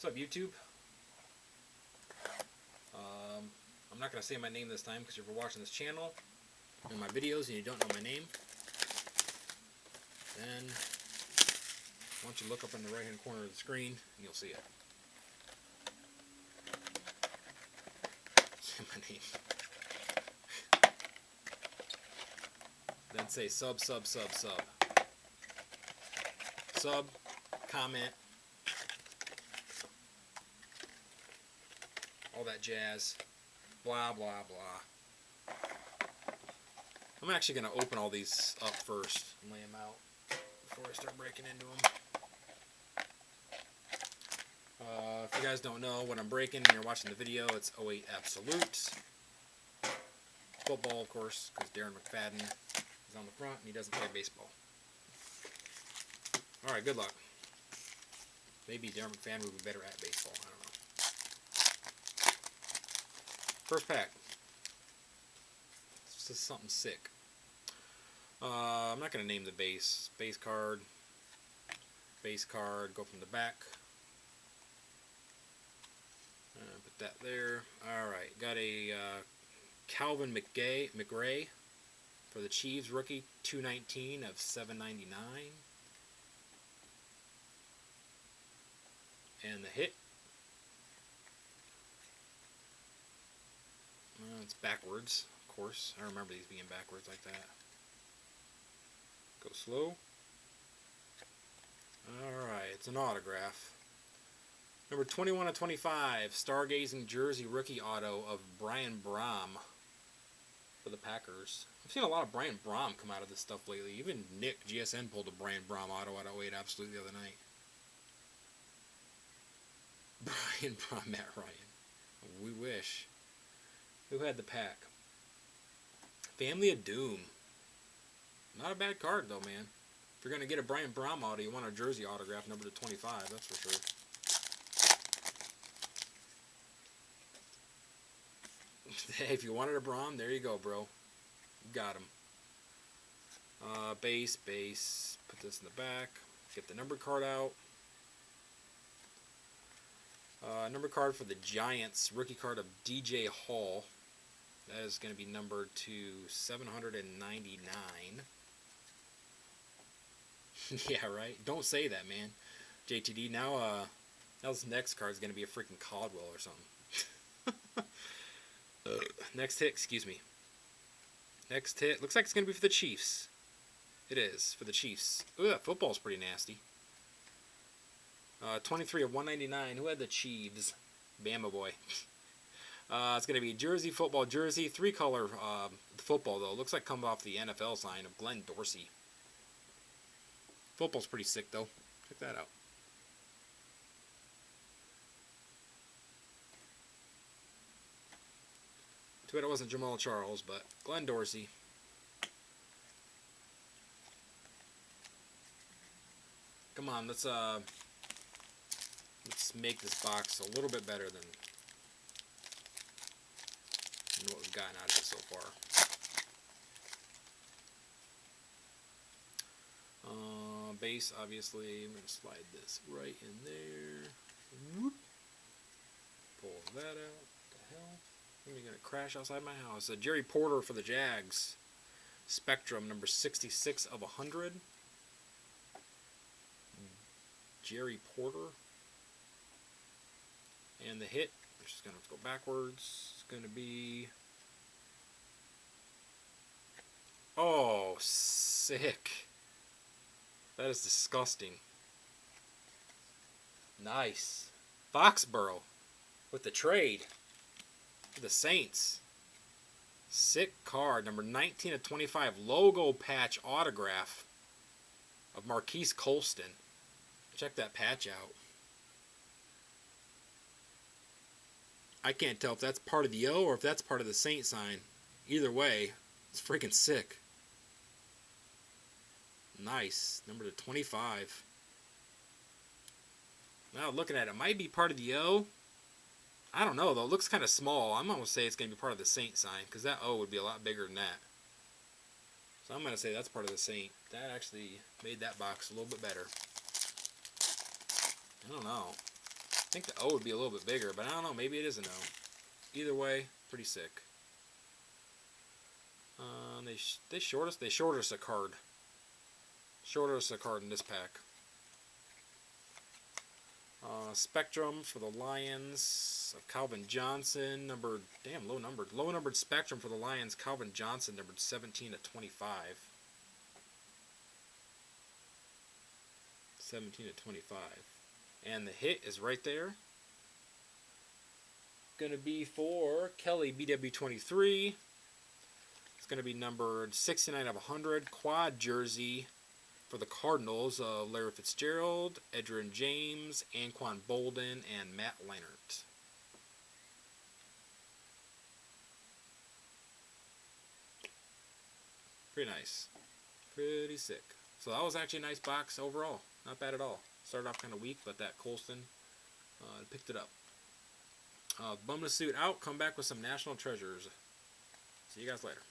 What's up, YouTube? I'm not going to say my name this time because if you're watching this channel and my videos and you don't know my name, then why don't you look up in the right hand corner of the screen and you'll see it. Say my name. Then say sub. Sub, comment, all that jazz, blah blah blah. I'm actually going to open all these up first and lay them out before I start breaking into them. If you guys don't know what I'm breaking and you're watching the video, it's 08 Absolutes. Football, of course, because Darren McFadden is on the front and he doesn't play baseball. Alright, good luck. Maybe Darren McFadden would be better at baseball. I don't know. First pack. This is something sick. I'm not going to name the base. Base card. Base card. Go from the back. Put that there. Alright. Got a Calvin McRae for the Chiefs. Rookie. 219 of 799. And the hit. It's backwards, of course. I remember these being backwards like that. Go slow. Alright, it's an autograph. Number 21 of 25, Stargazing Jersey Rookie Auto of Brian Brom for the Packers. I've seen a lot of Brian Brom come out of this stuff lately. Even Nick GSN pulled a Brian Brom auto out of 08 Absolute the other night. Brian Brom, Matt Ryan. We wish. Who had the pack? Family of Doom. Not a bad card, though, man. If you're going to get a Brian Brom auto, you want a jersey autograph number to 25, that's for sure. Hey, if you wanted a Brom, there you go, bro. You got him. Base. Put this in the back. Get the number card out. Number card for the Giants, rookie card of DJ Hall. That is going to be numbered to 799. Yeah, right? Don't say that, man. JTD, now this next card is going to be a freaking Caldwell or something. Next hit, excuse me. Next hit, looks like it's going to be for the Chiefs. It is, for the Chiefs. Ooh, that football's pretty nasty. 23 of 199. Who had the Chiefs? Bama boy. It's going to be jersey, football jersey. 3-color football, though. Looks like coming off the NFL sign of Glenn Dorsey. Football's pretty sick, though. Check that out. Too bad it wasn't Jamal Charles, but Glenn Dorsey. Come on, let's make this box a little bit better than what we've gotten out of it so far. Base, obviously, I'm going to slide this right in there. Whoop. Pull that out. What the hell? I'm going to crash outside my house. Jerry Porter for the Jags. Spectrum, number 66 of 100. Jerry Porter. And the hit, we're just going to go backwards. It's going to be... Oh, sick. That is disgusting. Nice. Foxborough with the trade for the Saints. Sick card. Number 19 of 25. Logo patch autograph of Marquise Colston. Check that patch out. I can't tell if that's part of the O or if that's part of the Saint sign. Either way, it's freaking sick. Nice. Number to 25. Now looking at it, might be part of the O. I don't know, though. It looks kind of small. I'm going to say it's going to be part of the Saint sign because that O would be a lot bigger than that. So I'm going to say that's part of the Saint. That actually made that box a little bit better. I don't know. think the O would be a little bit bigger, but I don't know. Maybe it is an O. Either way, pretty sick. They shorted us a card. Shorted us a card in this pack. Spectrum for the Lions of Calvin Johnson, numbered, damn, low numbered Spectrum for the Lions, Calvin Johnson, numbered 17 to 25. 17 to 25. And the hit is right there. Going to be for Kelly BW23. It's going to be numbered 69 of 100, quad jersey for the Cardinals, Larry Fitzgerald, Edgerrin James, Anquan Bolden, and Matt Leinart. Pretty nice. Pretty sick. So that was actually a nice box overall. Not bad at all. Started off kind of weak, but that Colston picked it up. Bum the suit out. Come back with some National Treasures. See you guys later.